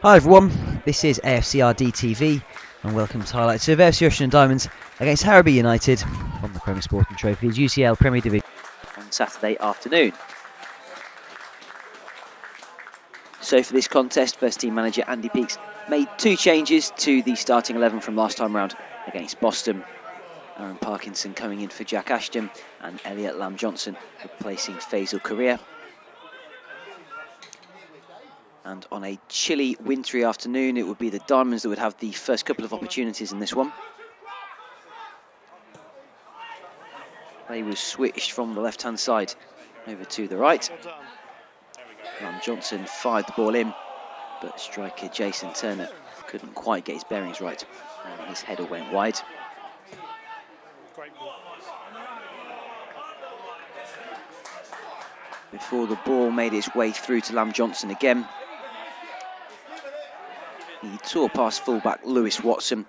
Hi everyone, this is AFCRDTV and welcome to highlights of AFC Rushden Diamonds against Harrowby United on the Prem Sporting Trophy's UCL Premier Division on Saturday afternoon. So for this contest, first team manager Andy Peakes made two changes to the starting 11 from last time round against Boston. Aaron Parkinson coming in for Jack Ashton and Elliot Lamb-Johnson replacing Fazel Koriya. And on a chilly, wintry afternoon, it would be the Diamonds that would have the first couple of opportunities in this one. Play was switched from the left-hand side over to the right. Lamb-Johnson fired the ball in, but striker Jason Turner couldn't quite get his bearings right, and his header went wide. Before the ball made its way through to Lamb-Johnson again, he tore past fullback Lewis Watson,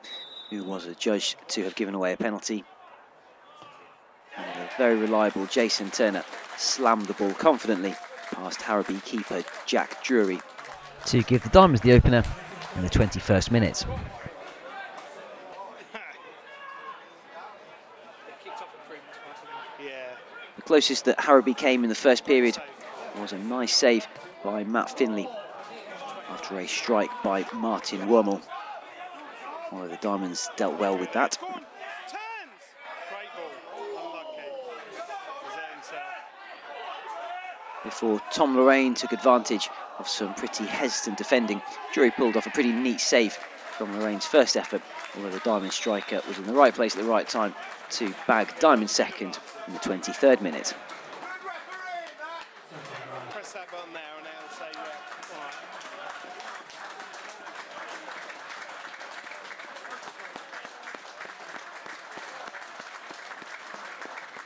who was adjudged to have given away a penalty. And the very reliable Jason Turner slammed the ball confidently past Harrowby keeper Jack Drury to give the Diamonds the opener in the 21st minute. The closest that Harrowby came in the first period was a nice save by Matt Finley after a strike by Martin Wormel, although the Diamonds dealt well with that. Before Tom Lorraine took advantage of some pretty hesitant defending, Drury pulled off a pretty neat save from Lorraine's first effort, although the Diamond striker was in the right place at the right time to bag Diamond second in the 23rd minute. Press that button there and it'll say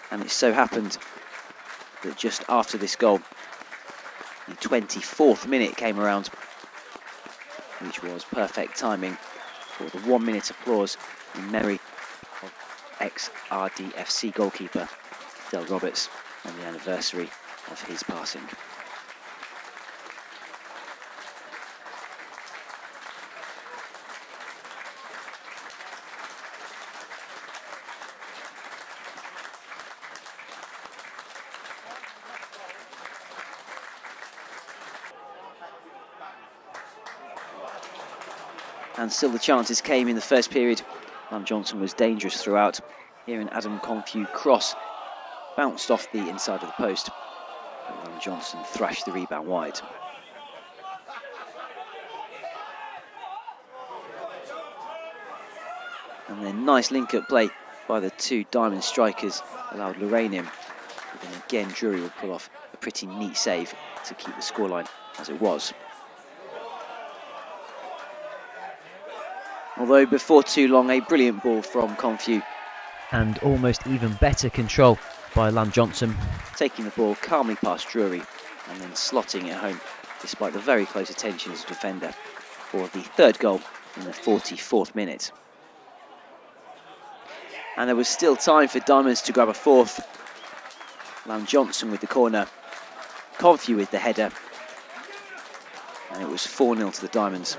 And it so happened that just after this goal, the 24th minute came around, which was perfect timing for the 1 minute applause in memory of ex-RDFC goalkeeper Del Roberts on the anniversary of his passing. And still the chances came in the first period. Lamb-Johnson was dangerous throughout. Here an Adam Confue cross bounced off the inside of the post, but Lamb-Johnson thrashed the rebound wide. And then nice link-up play by the two Diamond strikers allowed Lorraine in. But then again Drury would pull off a pretty neat save to keep the scoreline as it was. Although before too long, a brilliant ball from Confue and almost even better control by Lamb-Johnson, taking the ball calmly past Drury and then slotting it home despite the very close attentions of the defender for the third goal in the 44th minute. And there was still time for Diamonds to grab a fourth. Lamb-Johnson with the corner, Confue with the header, and it was 4-0 to the Diamonds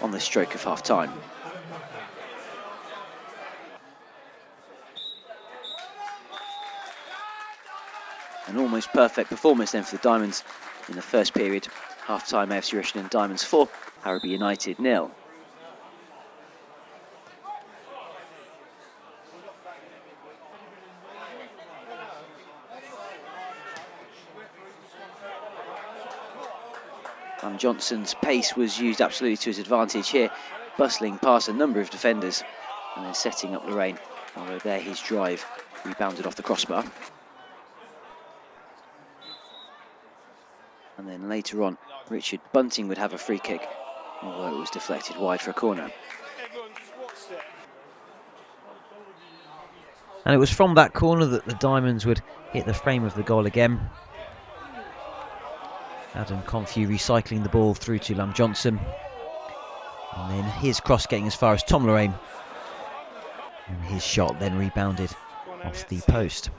on the stroke of half-time. An almost perfect performance then for the Diamonds in the first period. Half-time AFC Rushden Diamonds 4, Harrowby United 0. Lamb-Johnson's pace was used absolutely to his advantage here, bustling past a number of defenders and then setting up Lorraine, although there his drive rebounded off the crossbar. And then later on, Richard Bunting would have a free kick, although it was deflected wide for a corner. And it was from that corner that the Diamonds would hit the frame of the goal again. Adam Confue recycling the ball through to Lamb-Johnson. And then his cross getting as far as Tom Lorraine. And his shot then rebounded off the post.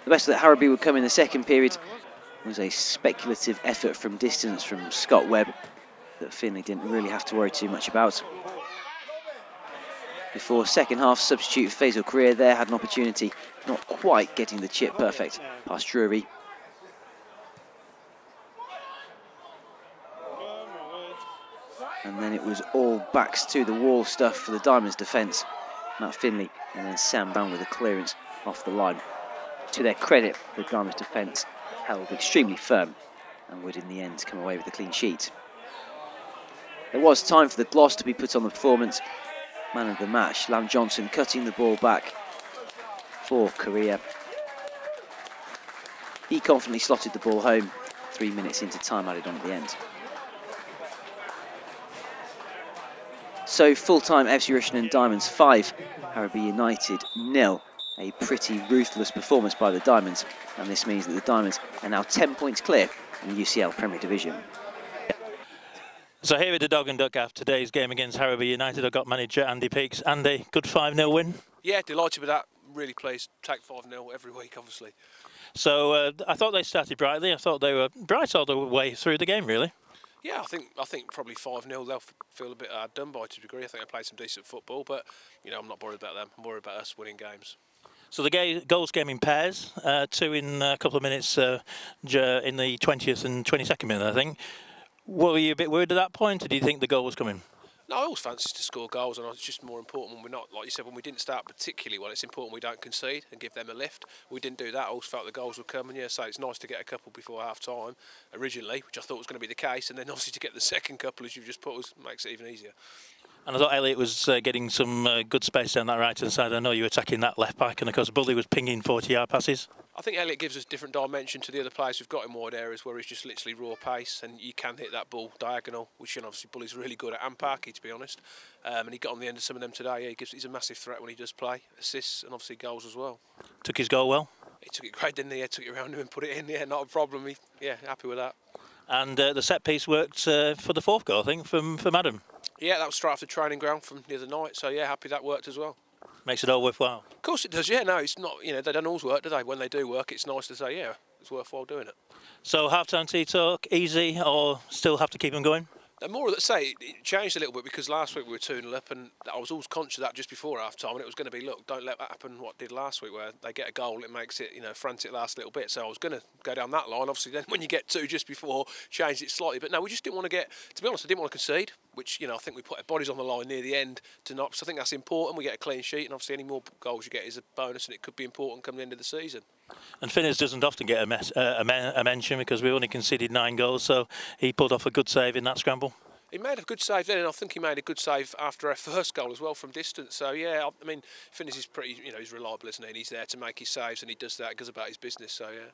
The best that Harrowby would come in the second period was a speculative effort from distance from Scott Webb that Finley didn't really have to worry too much about. Before second half, substitute Fazel Koriya there had an opportunity, not quite getting the chip perfect past Drury. And then it was all backs to the wall stuff for the Diamonds defence. Matt Finley and then Sam Brown with a clearance off the line. To their credit, the Diamonds defence held extremely firm and would in the end come away with a clean sheet. There was time for the gloss to be put on the performance. Man of the match, Lamb-Johnson cutting the ball back for Koriya. He confidently slotted the ball home, 3 minutes into time added on at the end. So full-time AFC Rushden Diamonds 5, Harrowby United 0. A pretty ruthless performance by the Diamonds, and this means that the Diamonds are now 10 points clear in the UCL Premier Division. So here at the Dog and Duck after today's game against Harrowby United, I've got manager Andy Peaks. Andy, good 5-0 win? Yeah, delighted with that. Really pleased. Take 5-0 every week, obviously. So I thought they started brightly. I thought they were bright all the way through the game, really. Yeah, I think probably 5-0 they'll feel a bit hard done by to a degree. I think they played some decent football, but you know I'm not worried about them. I'm worried about us winning games. So the goals came in pairs, 2 in a couple of minutes in the 20th and 22nd minute, I think. Were you a bit worried at that point, or do you think the goal was coming? No, I always fancy to score goals, and it's just more important when we're not, like you said, when we didn't start particularly well. It's important we don't concede and give them a lift. We didn't do that. I always felt the goals would come, and yeah, so it's nice to get a couple before half time originally, which I thought was going to be the case, and then obviously to get the second couple, as you've just put, makes it even easier. And I thought Elliot was getting some good space down that right-hand side. I know you were attacking that left back, and of course Bully was pinging 40-yard passes. I think Elliot gives us a different dimension to the other players we've got in wide areas where he's just literally raw pace and you can hit that ball diagonal, which obviously Bully's really good at, and Parky, to be honest. And he got on the end of some of them today. Yeah, he's a massive threat when he does play, assists and obviously goals as well. Took his goal well? He took it great, didn't he? Yeah, took it around him and put it in. Yeah, not a problem. Yeah, happy with that. And the set piece worked for the fourth goal, I think, from Adam. Yeah, that was straight off the training ground from the other night. So yeah, happy that worked as well. Makes it all worthwhile. Of course it does. Yeah, no, it's not. You know, they don't always work, do they? When they do work, it's nice to say, yeah, it's worthwhile doing it. So half-time tea talk, easy, or still have to keep them going? More, let's say, it changed a little bit because last week we were 2-0 up, and I was always conscious of that just before half-time, and it was going to be, look, don't let that happen what did last week, where they get a goal, it makes it, you know, frantic last little bit. So I was going to go down that line. Obviously, then when you get 2 just before, changed it slightly. But no, we just didn't want to get, to be honest, I didn't want to concede, which, you know, I think we put our bodies on the line near the end to not. So I think that's important. We get a clean sheet, and obviously any more goals you get is a bonus, and it could be important come the end of the season. And Finners doesn't often get a mention because we only conceded 9 goals, so he pulled off a good save in that scramble. He made a good save then, and I think he made a good save after our first goal as well from distance. So yeah, I mean, Finners is pretty, you know, he's reliable, isn't he? And he's there to make his saves, and he does that, goes about his business. So yeah.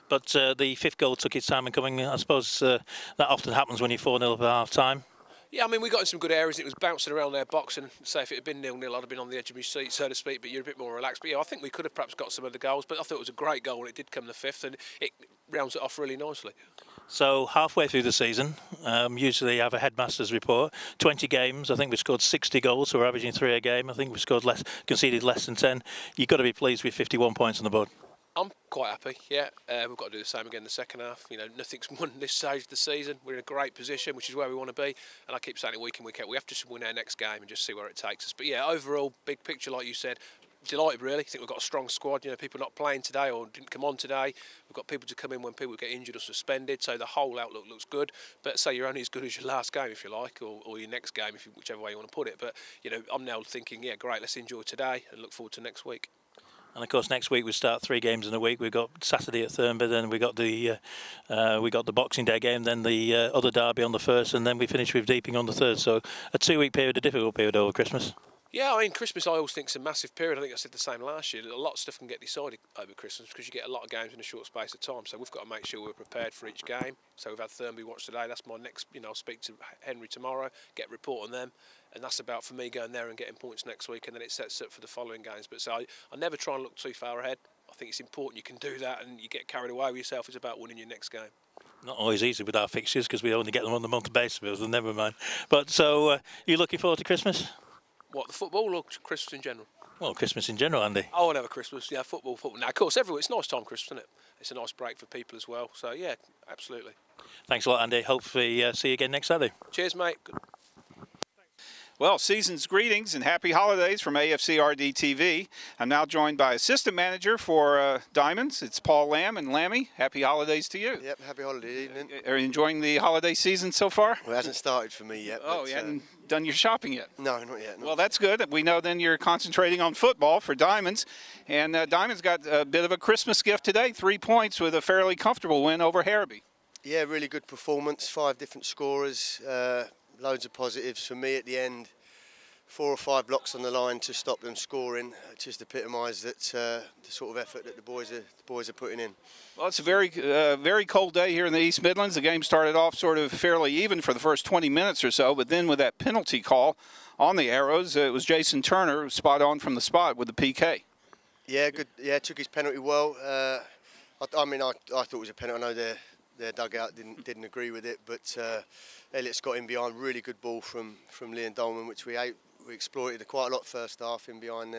But the 5th goal took its time in coming. I suppose that often happens when you're 4-0 at half time. Yeah, I mean, we got in some good areas. It was bouncing around their box, and say if it had been 0-0, I'd have been on the edge of my seat, so to speak. But you're a bit more relaxed. But yeah, I think we could have perhaps got some of the goals. But I thought it was a great goal, and it did come the 5th, and it rounds it off really nicely. So halfway through the season, usually you have a headmaster's report. 20 games. I think we scored 60 goals, so we're averaging 3 a game. I think we scored conceded less than 10. You've got to be pleased with 51 points on the board. I'm quite happy, yeah. We've got to do the same again in the second half. You know, nothing's won this stage of the season. We're in a great position, which is where we want to be. And I keep saying it week in, week out. We have to win our next game and just see where it takes us. But yeah, overall, big picture, like you said, delighted really. I think we've got a strong squad. You know, people not playing today or didn't come on today. We've got people to come in when people get injured or suspended. So the whole outlook looks good. But say you're only as good as your last game, if you like, or your next game, whichever way you want to put it. But you know, I'm now thinking, yeah, great. Let's enjoy today and look forward to next week. And of course, next week we start 3 games in a week. We've got Saturday at Thurmby, then we got the Boxing Day game, then the other derby on the 1st, and then we finish with Deeping on the 3rd. So a 2-week period, a difficult period over Christmas. Yeah, I mean, Christmas I always think is a massive period. I think I said the same last year. A lot of stuff can get decided over Christmas because you get a lot of games in a short space of time. So we've got to make sure we're prepared for each game. So we've had Thurmby watch today. That's my next, you know, I'll speak to Henry tomorrow, get a report on them. And that's about, for me, going there and getting points next week, and then it sets up for the following games. But so I never try and look too far ahead. I think it's important you can do that, and you get carried away with yourself. It's about winning your next game. Not always easy with our fixtures because we only get them on the monthly basis, but never mind. But so, you looking forward to Christmas? What, the football or Christmas in general? Well, Christmas in general, Andy. I want to have a Christmas, yeah, football. Now, of course, everywhere, it's a nice time, Christmas, isn't it? It's a nice break for people as well. So, yeah, absolutely. Thanks a lot, Andy. Hopefully see you again next Saturday. Cheers, mate. Good. Well, season's greetings and happy holidays from AFCRDTV. I'm now joined by assistant manager for Diamonds. It's Paul Lamb. And Lammy, happy holidays to you. Yep, happy holiday evening. Are you enjoying the holiday season so far? Well, it hasn't started for me yet. Oh, you hadn't done your shopping yet? No, not yet. Well, that's good. We know then you're concentrating on football for Diamonds. And Diamonds got a bit of a Christmas gift today, 3 points with a fairly comfortable win over Harrowby. Yeah, really good performance, 5 different scorers, loads of positives for me at the end. 4 or 5 blocks on the line to stop them scoring. It just epitomised that the sort of effort that the boys are putting in. Well, it's a very cold day here in the East Midlands. The game started off sort of fairly even for the first 20 minutes or so, but then with that penalty call on the Arrows, it was Jason Turner spot on from the spot with the PK. Yeah, good. Yeah, took his penalty well. I mean, I thought it was a penalty. I know their dugout didn't agree with it, but Elliot's got in behind. Really good ball from Liam Dolman, which we exploited quite a lot first half in behind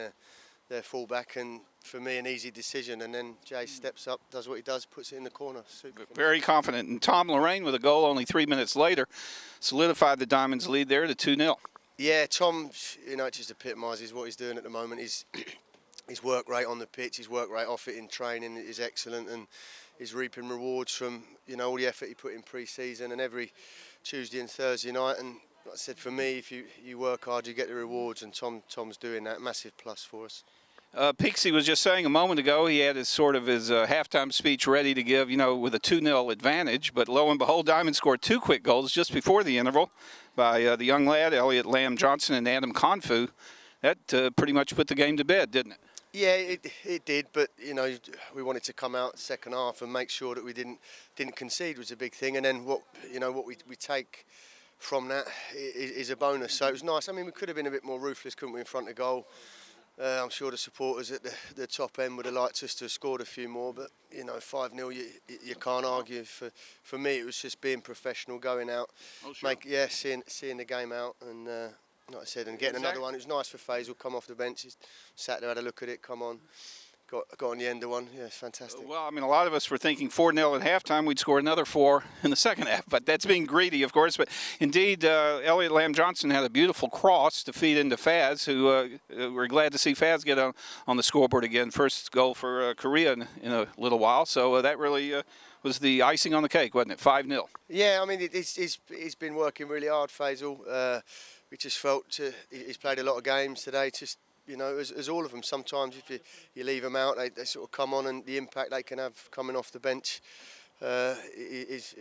their fullback, and for me an easy decision, and then Jay steps up, does what he does, puts it in the corner. Super. Very confident, and Tom Lorraine with a goal only 3 minutes later solidified the Diamonds lead there to 2-0. Yeah, Tom, you know, it just epitomises what he's doing at the moment. His work rate on the pitch, his work rate off it in training is excellent, and he's reaping rewards from, you know, all the effort he put in pre-season and every Tuesday and Thursday night. And like I said, for me, if you work hard, you get the rewards, and Tom's doing that. Massive plus for us. Pixie was just saying a moment ago he had his halftime speech ready to give, you know, with a 2-0 advantage. But lo and behold, Diamond scored 2 quick goals just before the interval by the young lad, Elliot Lamb-Johnson and Adam Confue. That pretty much put the game to bed, didn't it? Yeah, it did, but you know, we wanted to come out second half and make sure that we didn't concede was a big thing, and then what we take from that is a bonus. So it was nice. I mean, we could have been a bit more ruthless, couldn't we, in front of goal. I'm sure the supporters at the top end would have liked us to have scored a few more, but you know, 5-0, you can't argue. For me, it was just being professional, going out, seeing the game out, and like I said, and getting another one. It was nice for Fazel, come off the bench, just sat there, had a look at it, come on. Got on the end of one. Yeah, it's fantastic. Well, I mean, a lot of us were thinking 4-0 at halftime. We'd score another 4 in the second half, but that's being greedy, of course. But indeed, Elliot Lamb-Johnson had a beautiful cross to feed into Faz, who we're glad to see Faz get on the scoreboard again. First goal for Koriya in a little while. So that really was the icing on the cake, wasn't it? 5-0. Yeah, I mean, he's been working really hard, Fazel. We just felt he's played a lot of games today. Just, you know, as all of them, sometimes if you leave them out, they sort of come on, and the impact they can have coming off the bench is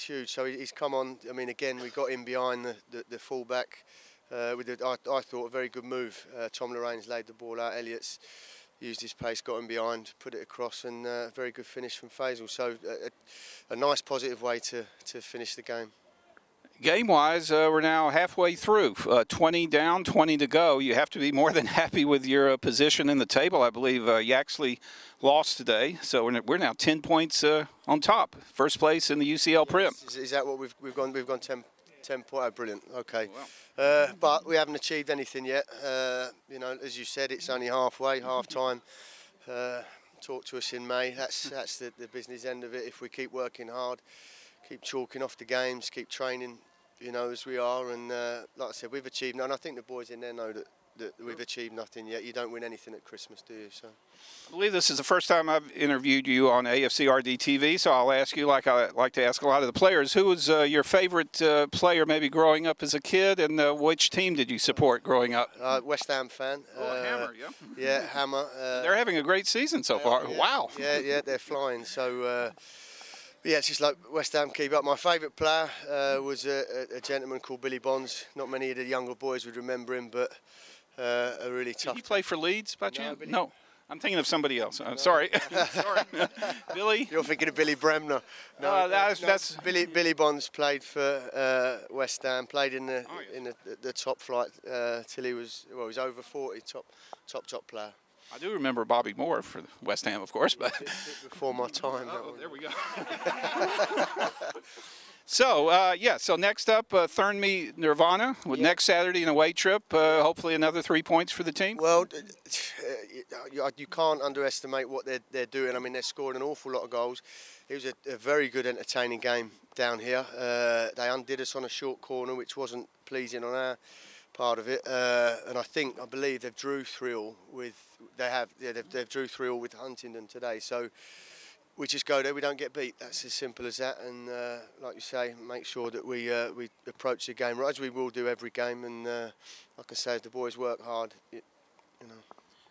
huge. So he's come on. I mean, again, we got in behind the fullback with I thought a very good move. Tom Lorraine's laid the ball out. Elliot's used his pace, got him behind, put it across, and a very good finish from Fazel. So a nice positive way to finish the game. Game-wise, we're now halfway through. 20 down, 20 to go. You have to be more than happy with your position in the table. I believe Yaxley lost today, so we're now 10 points on top. First place in the UCL Prem. Is that what we've gone? We've gone 10 points. Oh, brilliant. Okay, wow. But we haven't achieved anything yet. You know, as you said, it's only halfway, half-time. Talk to us in May. That's the business end of it. If we keep working hard, keep chalking off the games, keep training, you know, as we are, and like I said, we've achieved, and I think the boys in there know that we've achieved nothing yet. You don't win anything at Christmas, do you? So I believe this is the first time I've interviewed you on AFCRDTV, so I'll ask you, like I like to ask a lot of the players, who was your favorite player maybe growing up as a kid, and which team did you support growing up? West Ham fan. Oh, Hammer, yeah. Yeah, Hammer. They're having a great season so far. Yeah, wow. Yeah, they're flying. So, yeah, it's just like West Ham keep up. My favourite player was a gentleman called Billy Bonds. Not many of the younger boys would remember him, but a really tough. Did he play for Leeds by chance? No. I'm thinking of somebody else. No. Sorry. Sorry. Billy? You're thinking of Billy Bremner. No, that's Billy Bonds played for West Ham, played in the top flight till he was over 40, top player. I do remember Bobby Moore for West Ham, of course, but before my time. Oh, there we go. So, so next up, Thurnme Nirvana with next Saturday an away trip. Hopefully another 3 points for the team. Well, you can't underestimate what they're doing. I mean, they're scoring an awful lot of goals. It was a very good, entertaining game down here. They undid us on a short corner, which wasn't pleasing on our part of it. And I believe they've drew 3-3 with. They've drew 3-3 with Huntingdon today. So. We just go there, we don't get beat. That's as simple as that. And like you say, make sure that we approach the game right, as we will do every game. And like I say, if the boys work hard, you know.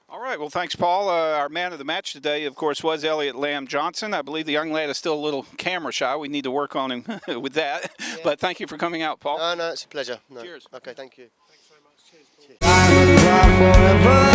All right, well, thanks, Paul. Our man of the match today, of course, was Elliot Lamb-Johnson. I believe the young lad is still a little camera shy. We need to work on him with that. Yeah. But thank you for coming out, Paul. No, it's a pleasure. No. Cheers. Okay, thank you. Thanks very much. Cheers, Paul. Cheers.